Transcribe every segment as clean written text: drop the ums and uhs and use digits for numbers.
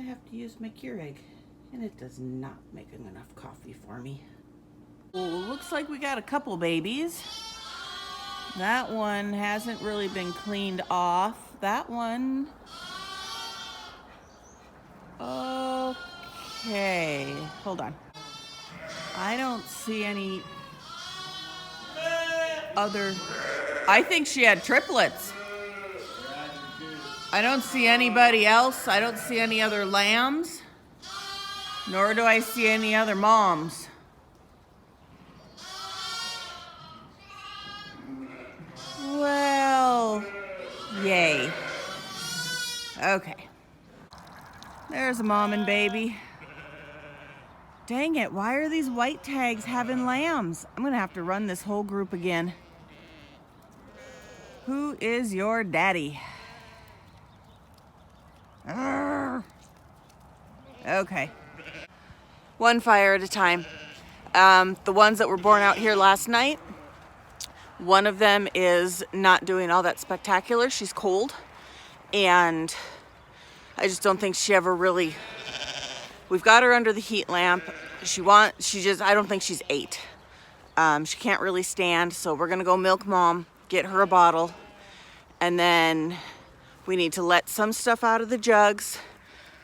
I have to use my Keurig, and it does not make enough coffee for me. Well, looks like we got a couple babies. That one hasn't really been cleaned off. That one... Okay, hold on. I don't see any other... I think she had triplets. I don't see anybody else. I don't see any other lambs. Nor do I see any other moms. Well, yay. Okay. There's a mom and baby. Dang it, why are these white tags having lambs? I'm gonna have to run this whole group again. Who is your daddy? Arrgh. Okay. One fire at a time. The ones that were born out here last night, one of them is not doing all that spectacular. She's cold, and I just don't think she ever really... We've got her under the heat lamp. I don't think she's 8. She can't really stand, so we're gonna go milk mom, get her a bottle, and then we need to let some stuff out of the jugs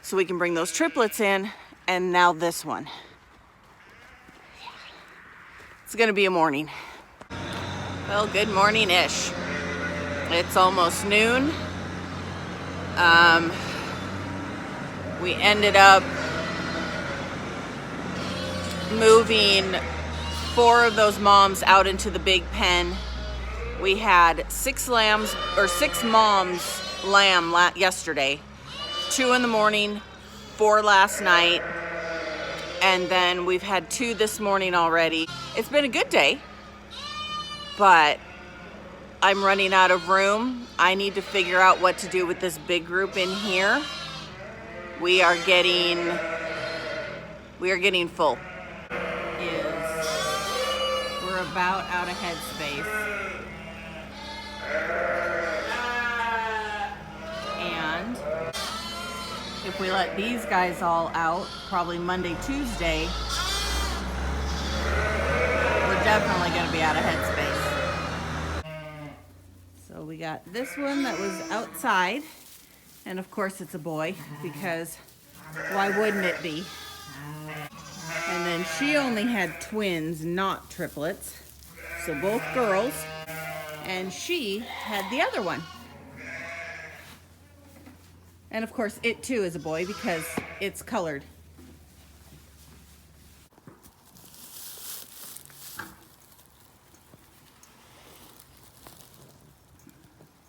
so we can bring those triplets in, and now this one. It's gonna be a morning. Well, good morning-ish. It's almost noon. We ended up moving 4 of those moms out into the big pen. We had 6 moms lamb yesterday, 2 in the morning, 4 last night, and then we've had 2 this morning already. It's been a good day, but I'm running out of room. I need to figure out what to do with this big group in here. We are getting full. We're about out of headspace. And if we let these guys all out, probably Monday, Tuesday, we're definitely going to be out of headspace. So we got this one that was outside, and of course it's a boy, because why wouldn't it be? And then she only had twins, not triplets, so both girls, and she had the other one. And of course it too is a boy because it's colored.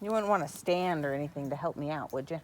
You wouldn't want to stand or anything to help me out, would you?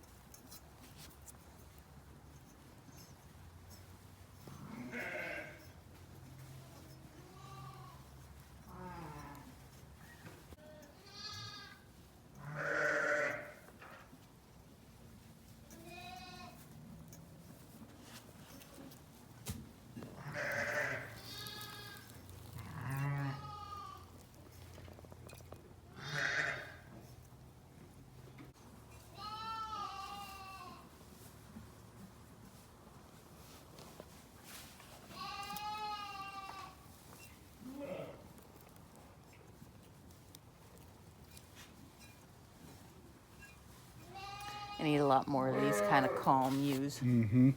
I need a lot more of these kind of calm ewes. 200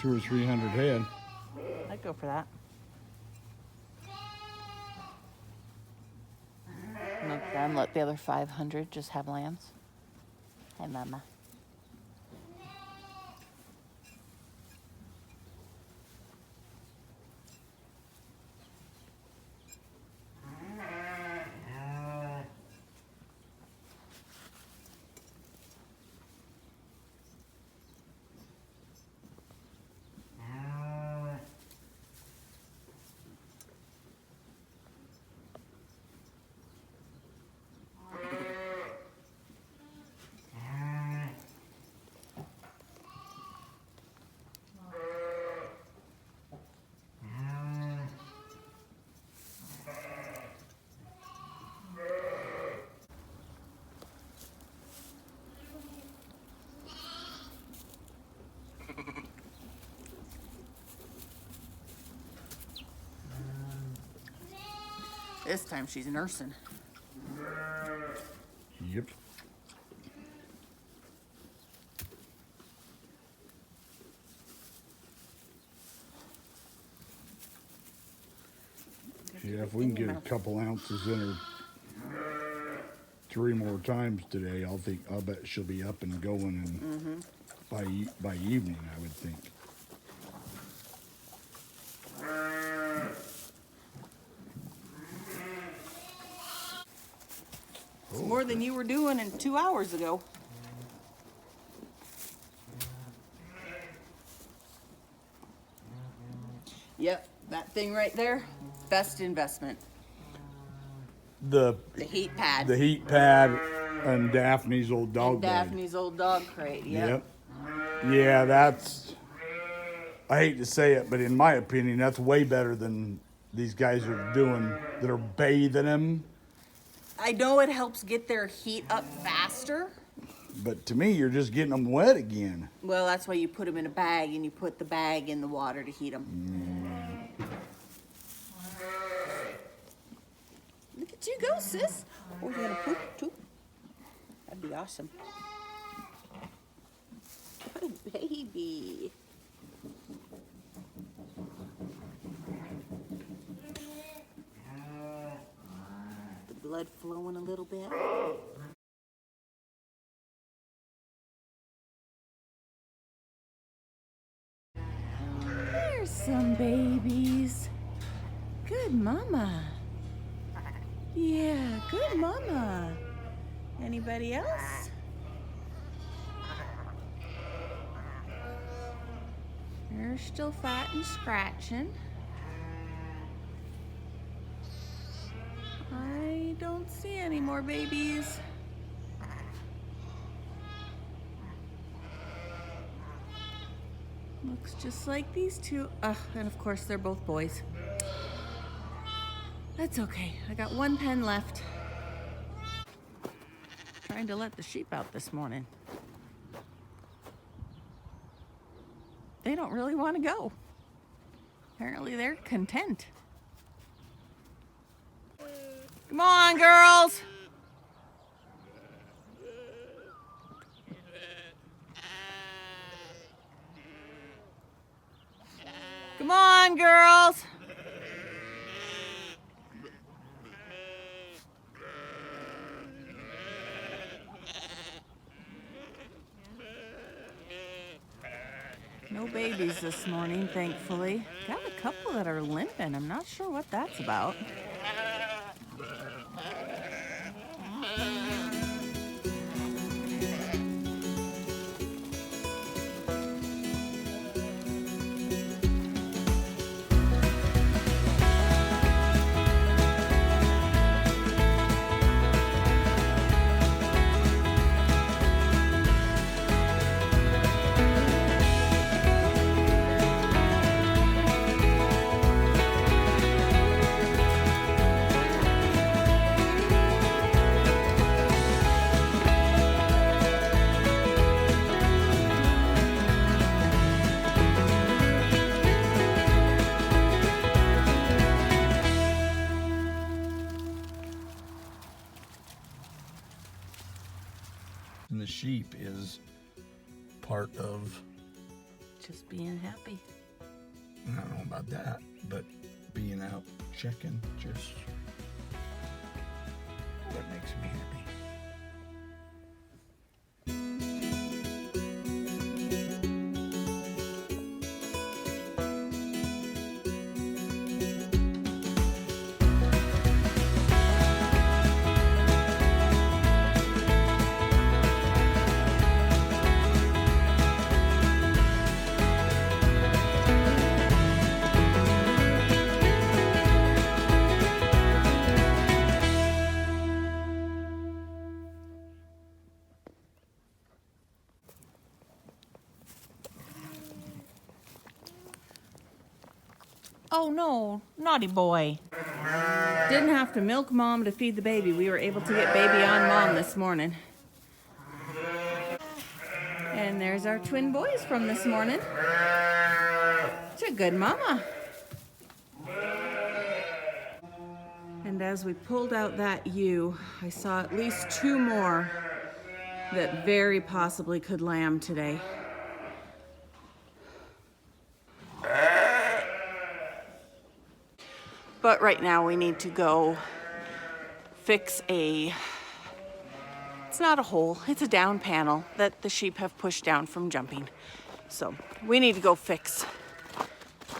or 300 head. I'd go for that. Milk them, let the other 500 just have lambs. Hi, Mama. This time she's nursing. Yep. Yeah, if we can get a couple ounces in her 3 more times today, I'll bet she'll be up and going, and by evening, I would think. It's more than you were doing in 2 hours ago. Yep, that thing right there, best investment. The heat pad. The heat pad and Daphne's old dog and Daphne's old dog crate, Yep. Yeah, that's, I hate to say it, but in my opinion, that's way better than these guys are doing that are bathing them. I know it helps get their heat up faster. But to me, you're just getting them wet again. Well, that's why you put them in a bag and you put the bag in the water to heat them. Look at you go, sis. Oh, you gonna poop too? That'd be awesome. Good baby. The blood flowing a little bit. There's some babies. Good mama. Yeah, good mama. Anybody else? They're still fat and scratching. I don't see any more babies. Looks just like these two. And of course they're both boys. That's okay. I got 1 pen left. Trying to let the sheep out this morning. They don't really want to go. Apparently they're content. Come on, girls. Come on, girls. No babies this morning, thankfully. Got a couple that are limping. I'm not sure what that's about. And the sheep is part of, Just being happy. I don't know about that, but being out checking, just, that makes me happy. Oh no, naughty boy. Didn't have to milk mom to feed the baby. We were able to get baby on mom this morning. And there's our twin boys from this morning. It's a good mama. And as we pulled out that ewe, I saw at least 2 more that very possibly could lamb today. But right now we need to go fix it's not a hole, it's a down panel that the sheep have pushed down from jumping. So we need to go fix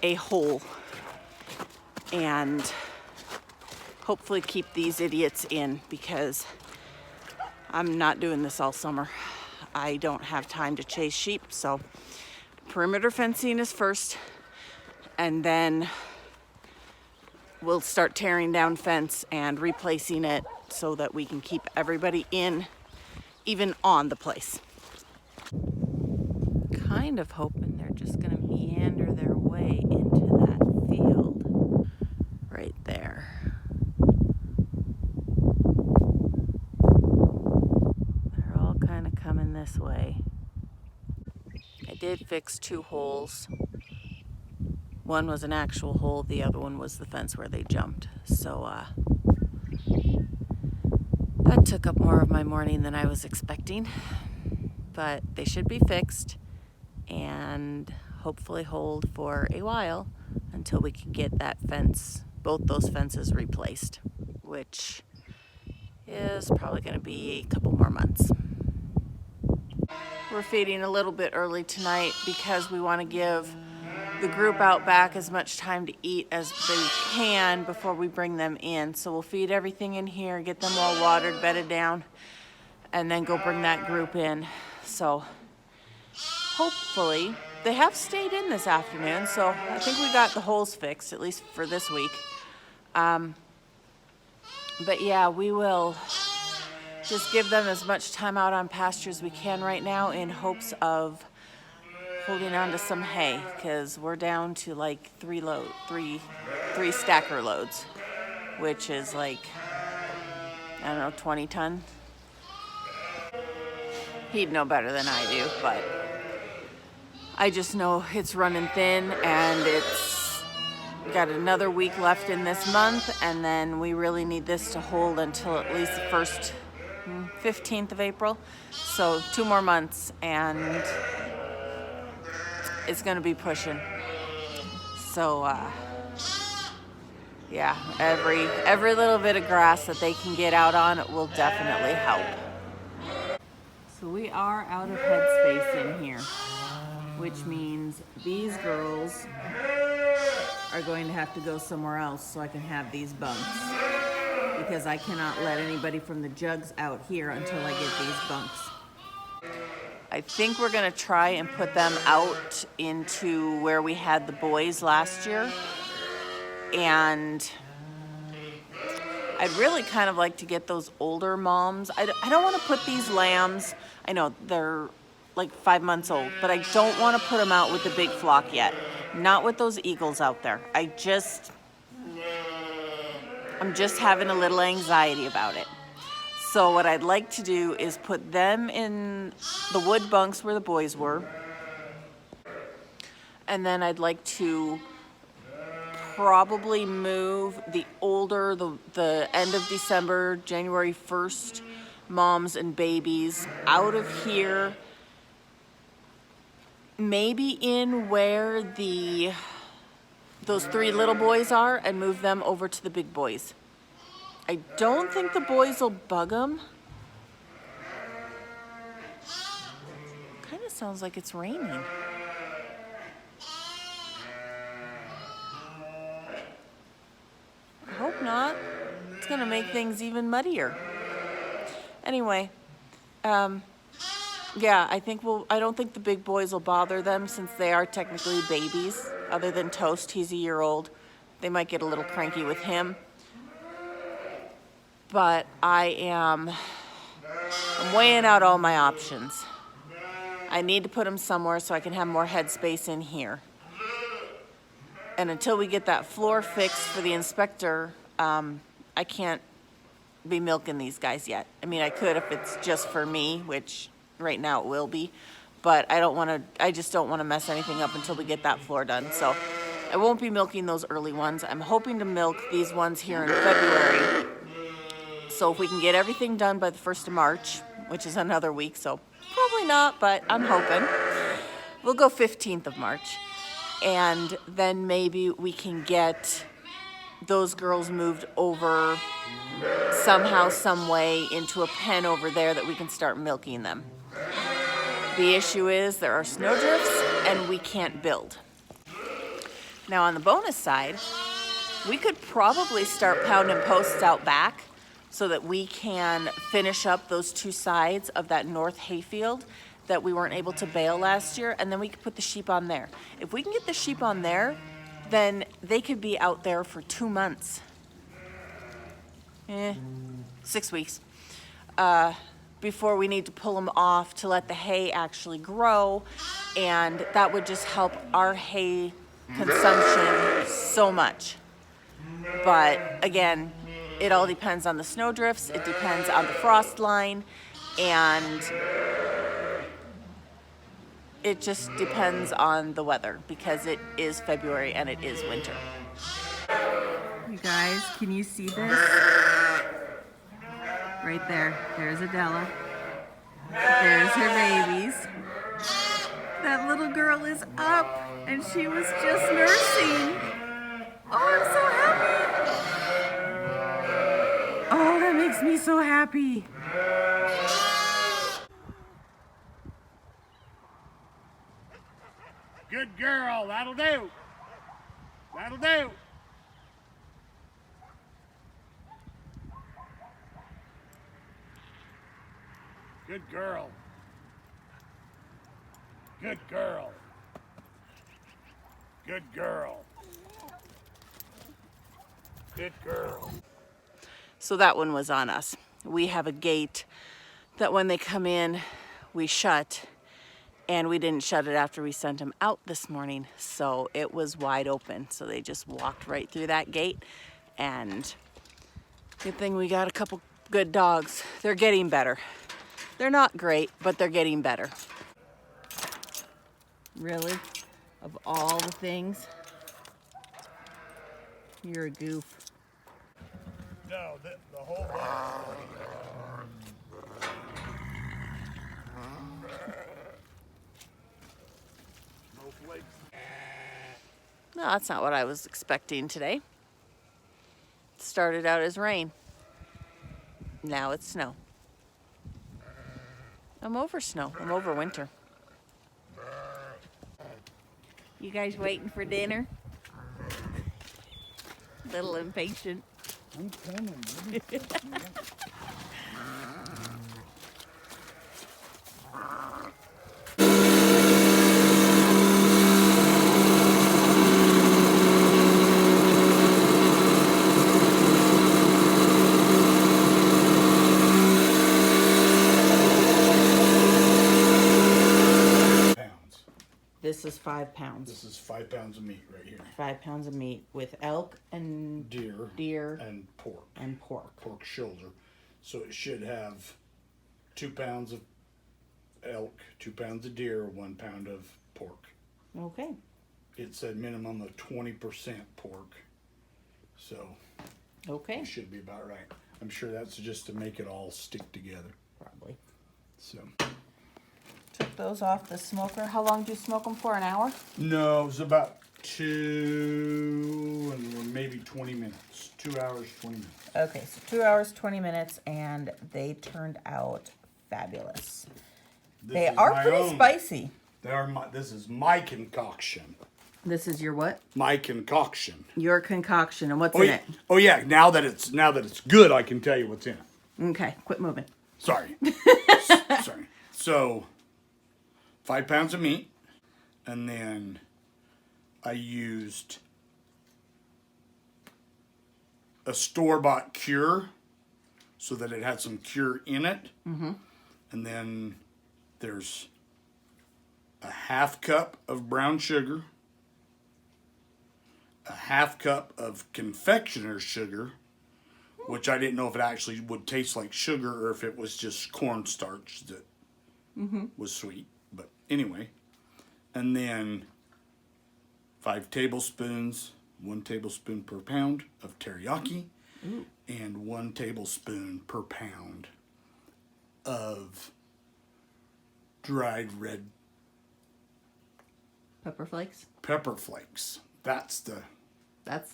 a hole and hopefully keep these idiots in, because I'm not doing this all summer. I don't have time to chase sheep, so perimeter fencing is first, and then we'll start tearing down fence and replacing it so that we can keep everybody in, even on the place. Kind of hoping they're just gonna meander their way into that field right there. They're all kind of coming this way. I did fix 2 holes. One was an actual hole, the other one was the fence where they jumped. So that took up more of my morning than I was expecting, but they should be fixed and hopefully hold for a while until we can get that fence, both those fences replaced, which is probably going to be a couple more months. We're feeding a little bit early tonight because we want to give the group out back as much time to eat as they can before we bring them in. So we'll feed everything in here, get them all watered, bedded down, and then go bring that group in. So hopefully, they have stayed in this afternoon, so I think we got the holes fixed, at least for this week. But yeah, we will just give them as much time out on pasture as we can right now in hopes of holding on to some hay, because we're down to like 3 stacker loads, which is like, I don't know, 20 ton. He'd know better than I do, but I just know it's running thin, and it's got another week left in this month, and then we really need this to hold until at least the first 15th of April. So 2 more months, and it's going to be pushing. So yeah, every little bit of grass that they can get out on, it will definitely help. So we are out of headspace in here, which means these girls are going to have to go somewhere else so I can have these bunks, because I cannot let anybody from the jugs out here until I get these bunks. I think we're gonna try and put them out into where we had the boys last year, and I'd really kind of like to get those older moms. I don't want to put these lambs, I know they're like 5 months old, but I don't want to put them out with the big flock yet. Not with those eagles out there. I'm just having a little anxiety about it. So what I'd like to do is put them in the wood bunks where the boys were. And then I'd like to probably move the older, the end of December, January 1st, moms and babies out of here. Maybe in where those 3 little boys are, and move them over to the big boys. I don't think the boys will bug them. Kind of sounds like it's raining. I hope not. It's gonna make things even muddier. Anyway, yeah, I don't think the big boys will bother them, since they are technically babies. Other than Toast, he's a year old. They might get a little cranky with him. But I'm weighing out all my options. I need to put them somewhere so I can have more headspace in here. And until we get that floor fixed for the inspector, I can't be milking these guys yet. I mean, I could if it's just for me, which right now it will be, but I just don't want to mess anything up until we get that floor done. So I won't be milking those early ones. I'm hoping to milk these ones here in February. So if we can get everything done by the 1st of March, which is another week, so probably not, but I'm hoping. We'll go 15th of March. And then maybe we can get those girls moved over somehow, some way into a pen over there that we can start milking them. The issue is there are snowdrifts and we can't build. Now on the bonus side, we could probably start pounding posts out back so that we can finish up those 2 sides of that north hayfield that we weren't able to bale last year, and then we could put the sheep on there. If we can get the sheep on there, then they could be out there for 2 months. 6 weeks. Before we need to pull them off to let the hay actually grow, and that would just help our hay consumption so much. But again, it all depends on the snowdrifts, it depends on the frost line, and it just depends on the weather because it is February and it is winter. You guys, can you see this? Right there. There's Adela. There's her babies. That little girl is up and she was just nursing. Oh, I'm so happy. Oh, that makes me so happy. Good girl, that'll do. That'll do. Good girl. Good girl. Good girl. Good girl. So that one was on us. We have a gate that when they come in, we shut, and we didn't shut it after we sent them out this morning. So it was wide open. So they just walked right through that gate, and good thing we got a couple good dogs. They're getting better. They're not great, but they're getting better. Really? Of all the things? You're a goof. No, the whole No, that's not what I was expecting today. It started out as rain. Now it's snow. I'm over snow. I'm over winter. You guys waiting for dinner? Little impatient. I'm coming. This is 5 pounds. This is 5 pounds of meat right here. 5 pounds of meat with elk and deer and pork. And pork. Pork shoulder. So it should have 2 pounds of elk, 2 pounds of deer, 1 pound of pork. Okay. It said minimum of 20% pork. So Okay. it should be about right. I'm sure that's just to make it all stick together. Probably. So Took those off the smoker. How long do you smoke them for? An hour? no, it was about 2 and maybe 20 minutes. 2 hours, 20 minutes. Okay, so 2 hours, 20 minutes, and they turned out fabulous. They are pretty spicy. This is my concoction. This is your what? My concoction. Your concoction. And what's in it? Oh yeah, now that it's good, I can tell you what's in it. Okay, quit moving. Sorry. Sorry. So 5 pounds of meat, and then I used a store-bought cure so that it had some cure in it. Mm-hmm. And then there's a half cup of brown sugar, a half cup of confectioner's sugar, which I didn't know if it actually would taste like sugar or if it was just cornstarch that was sweet. But anyway, and then 5 tablespoons, 1 tablespoon per pound of teriyaki, Ooh. and 1 tablespoon per pound of dried red Pepper flakes. pepper flakes. That's the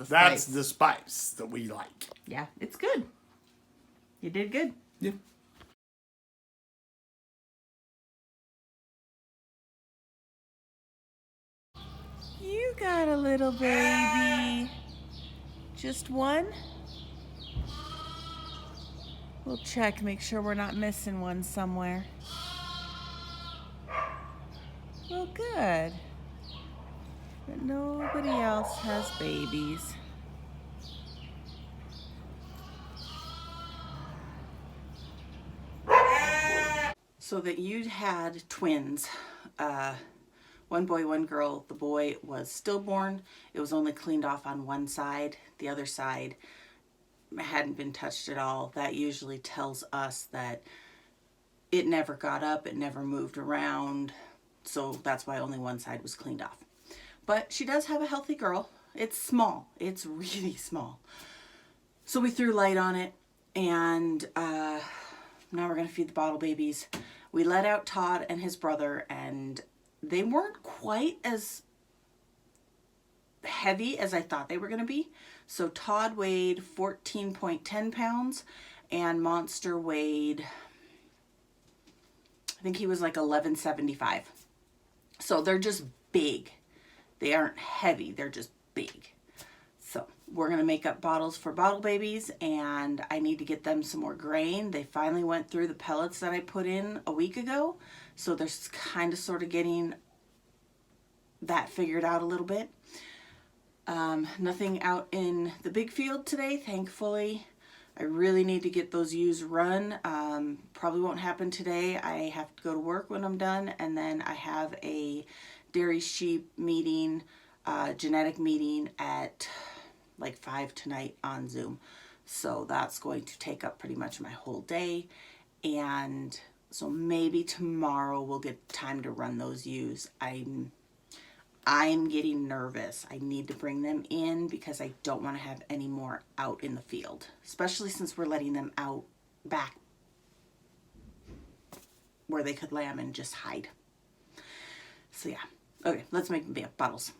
spice. spice that we like. Yeah, it's good. You did good. Yeah. You got a little baby. Just one? We'll check, make sure we're not missing one somewhere. Well, good. But nobody else has babies. So that you'd had twins. One boy, one girl. The boy was stillborn. It was only cleaned off on one side. The other side hadn't been touched at all. That usually tells us that it never got up, it never moved around. So that's why only one side was cleaned off. But she does have a healthy girl. It's small. It's really small. So we threw light on it, and now we're going to feed the bottle babies. We let out Todd and his brother, and they weren't quite as heavy as I thought they were going to be. So Todd weighed 14.10 pounds, and Monster weighed, I think he was like 11.75. So they're just big. They aren't heavy, they're just big. So we're going to make up bottles for bottle babies, and I need to get them some more grain. They finally went through the pellets that I put in a week ago. So they're kind of sort of getting that figured out a little bit. Nothing out in the big field today, thankfully. I really need to get those ewes run. Probably won't happen today. I have to go to work when I'm done, and then I have a dairy sheep meeting, genetic meeting at like 5 tonight on Zoom. So that's going to take up pretty much my whole day. And so maybe tomorrow we'll get time to run those ewes. I'm getting nervous. I need to bring them in because I don't want to have any more out in the field, especially since we're letting them out back where they could lamb and just hide. So yeah. Okay, let's make them bottles.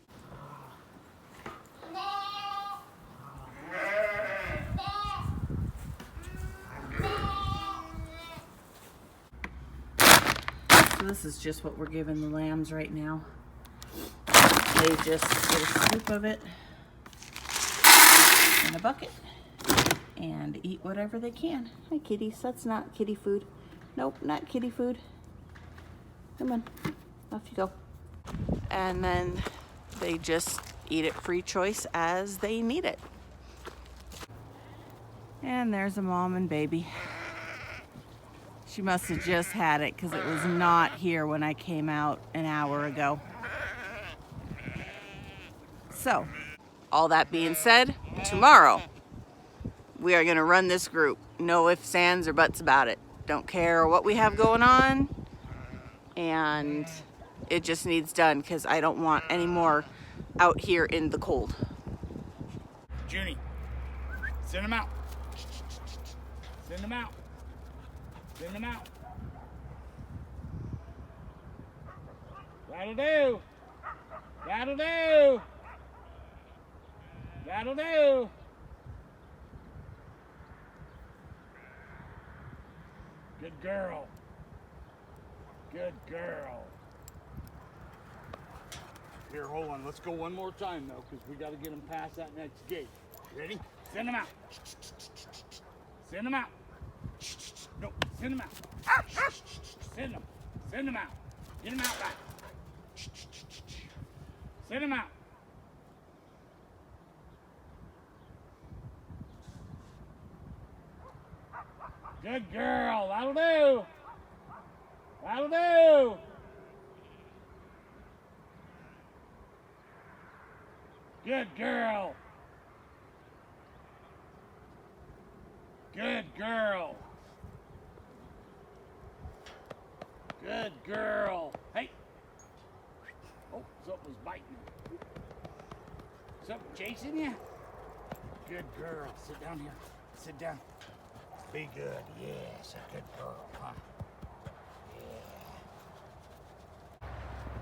So this is just what we're giving the lambs right now. They just get a scoop of it in a bucket and eat whatever they can. Hi kitties, that's not kitty food. Nope, not kitty food. Come on, off you go. And then they just eat it free choice as they need it. And there's a mom and baby. She must have just had it because it was not here when I came out an hour ago. So, all that being said, tomorrow we are going to run this group. No ifs, ands, or buts about it. Don't care what we have going on. And it just needs done because I don't want any more out here in the cold. Junie, send them out. Send them out. Send them out. That'll do. That'll do. That'll do. Good girl. Good girl. Here, hold on. Let's go one more time, though, because we got to get them past that next gate. Ready? Send them out. Send them out. No, send them out. Send them. Send them out. Get them out back. Send them out. Good girl. That'll do. That'll do. Good girl. Good girl. Good girl. Hey. Oh, something was biting her. Something chasing you? Good girl. Sit down here. Sit down. Be good. Yes, a good girl, huh?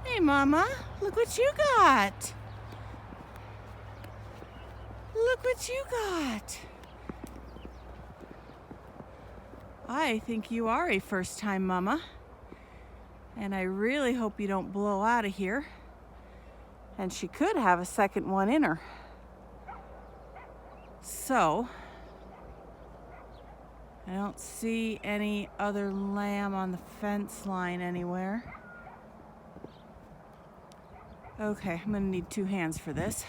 Hey, Mama, look what you got. Look what you got. I think you are a first-time mama, and I really hope you don't blow out of here. And she could have a second one in her. So, I don't see any other lamb on the fence line anywhere. Okay, I'm gonna need 2 hands for this.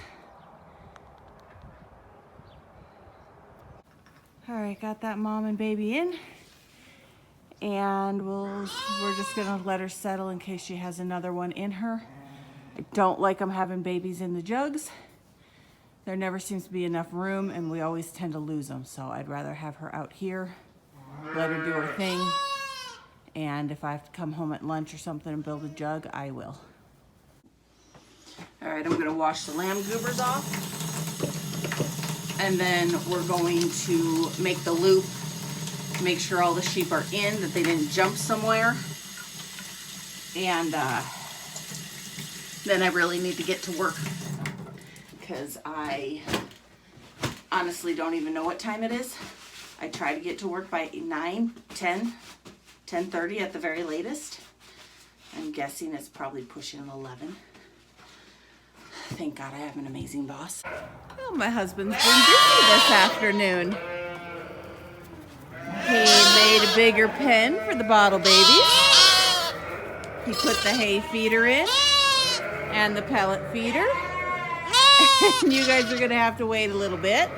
All right, got that mom and baby in. And we're just gonna let her settle in case she has another one in her. I don't like them having babies in the jugs. There never seems to be enough room and we always tend to lose them. So I'd rather have her out here, let her do her thing. And if I have to come home at lunch or something and build a jug, I will. All right, I'm gonna wash the lamb goobers off. And then we're going to make the loop, make sure all the sheep are in, that they didn't jump somewhere. And then I really need to get to work because I honestly don't even know what time it is. I try to get to work by 9, 10, 10:30 at the very latest. I'm guessing it's probably pushing 11. Thank God I have an amazing boss. Oh, my husband's been busy this afternoon. He made a bigger pen for the bottle babies. He put the hay feeder in and the pellet feeder. And you guys are gonna have to wait a little bit.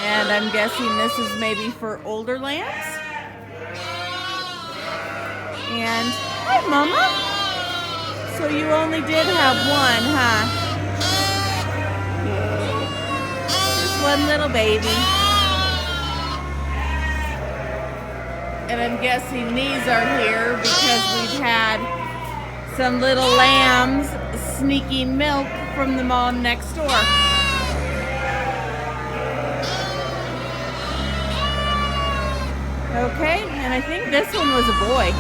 And I'm guessing this is maybe for older lambs. And, hi, Mama. So you only did have one, huh? Just one little baby. And I'm guessing these are here because we've had some little lambs sneaking milk from the mom next door. Okay, and I think this one was a boy.